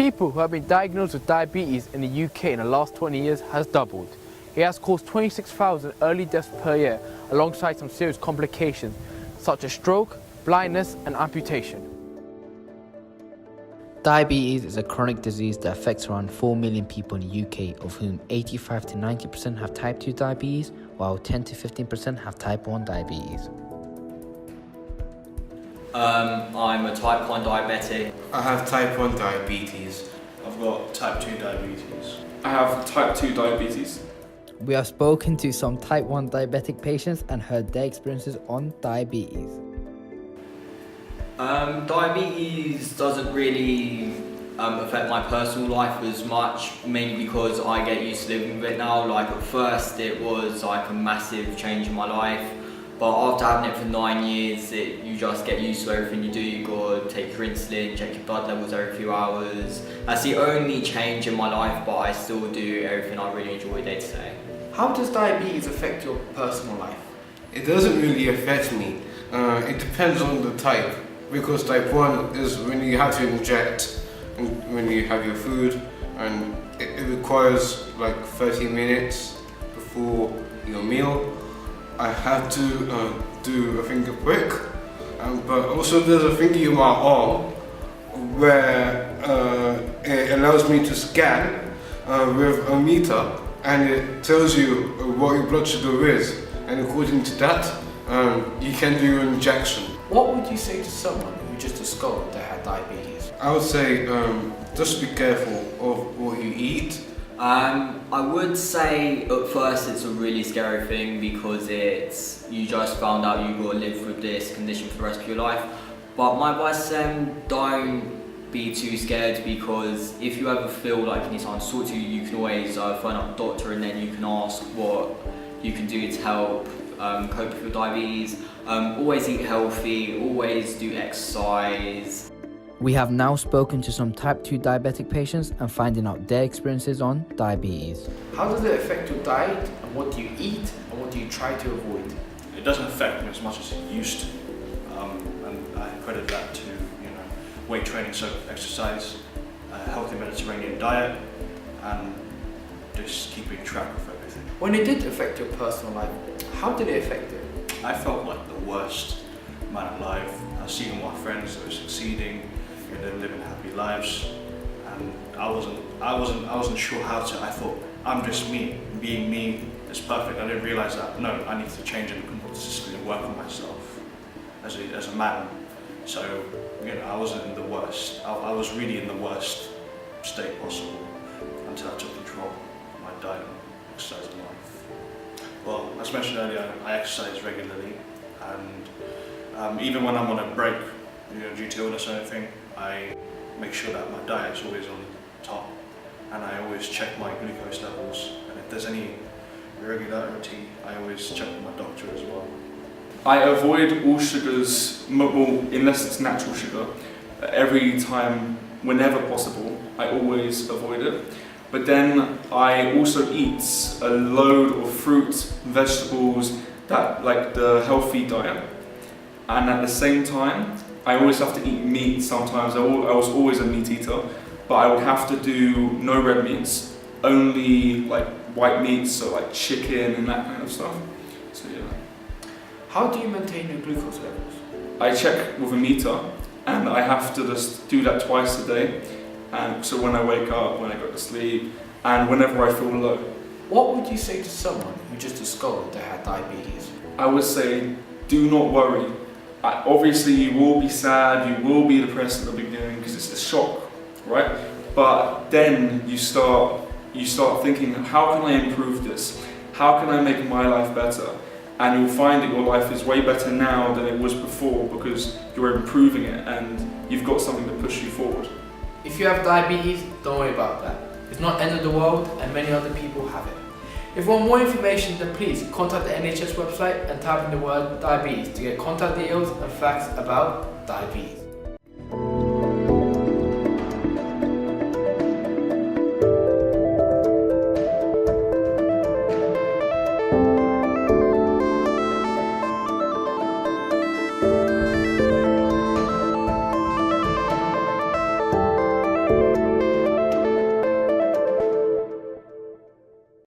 people who have been diagnosed with diabetes in the UK in the last 20 years has doubled. It has caused 26,000 early deaths per year, alongside some serious complications such as stroke, blindness and amputation. Diabetes is a chronic disease that affects around 4 million people in the UK, of whom 85 to 90% have type 2 diabetes, while 10 to 15% have type 1 diabetes. I'm a type 1 diabetic. I have type 1 diabetes. I've got type 2 diabetes. I have type 2 diabetes. We have spoken to some type 1 diabetic patients and heard their experiences on diabetes. Diabetes doesn't really affect my personal life as much, mainly because I get used to living with it now. Like at first it was like a massive change in my life, but after having it for 9 years, you just get used to everything you do. You gotta take your insulin, check your blood levels every few hours. That's the only change in my life, but I still do everything I really enjoy day to day. How does diabetes affect your personal life? It doesn't really affect me. It depends on the type, because type 1 is when you have to inject and when you have your food, and it requires like 30 minutes before your meal. I have to do a finger prick, but also there's a finger in my arm where it allows me to scan with a meter, and it tells you what your blood sugar is, and according to that you can do an injection. What would you say to someone who just discovered they had diabetes? I would say just be careful of what you eat. I would say at first it's a really scary thing, because you just found out you gotta live with this condition for the rest of your life. But my advice to them, don't be too scared, because if you ever feel like you need someone to talk to, you can always phone up a doctor, and then you can ask what you can do to help cope with your diabetes. Always eat healthy, always do exercise. We have now spoken to some type 2 diabetic patients and finding out their experiences on diabetes. How does it affect your diet, and what do you eat, and what do you try to avoid? It doesn't affect me as much as it used to, and I credit that to weight training, so exercise, a healthy Mediterranean diet, and just keeping track of everything. When it did affect your personal life, how did it affect it? I felt like the worst man alive. I was seeing my friends that were succeeding, they're living happy lives, and I wasn't sure how to. I thought, I'm just me, being me is perfect. I didn't realize that, no, I need to change and consistently work on myself as a man. So, I wasn't in the worst. I was really in the worst state possible until I took control of my diet and exercise and life. Well, as mentioned earlier, I exercise regularly, and even when I'm on a break, due to illness or anything, I make sure that my diet is always on top, and I always check my glucose levels, and if there's any irregularity, I always check with my doctor as well. I avoid all sugars, unless it's natural sugar. Every time, whenever possible, I always avoid it. But then I also eat a load of fruit, vegetables, like the healthy diet. And at the same time, I always have to eat meat sometimes. I was always a meat eater, but I would have to do no red meats, only like white meats, so like chicken and that kind of stuff. So yeah. How do you maintain your glucose levels? I check with a meter, and I have to just do that twice a day. And so when I wake up, when I go to sleep, and whenever I feel low. What would you say to someone who just discovered they had diabetes? I would say, do not worry. Obviously you will be sad, you will be depressed at the beginning because it's a shock, right? But then you start thinking, how can I improve this? How can I make my life better? And you'll find that your life is way better now than it was before, because you're improving it and you've got something to push you forward. If you have diabetes, don't worry about that. It's not the end of the world, and many other people have it. If you want more information, then please contact the NHS website and type in the word diabetes to get contact details and facts about diabetes.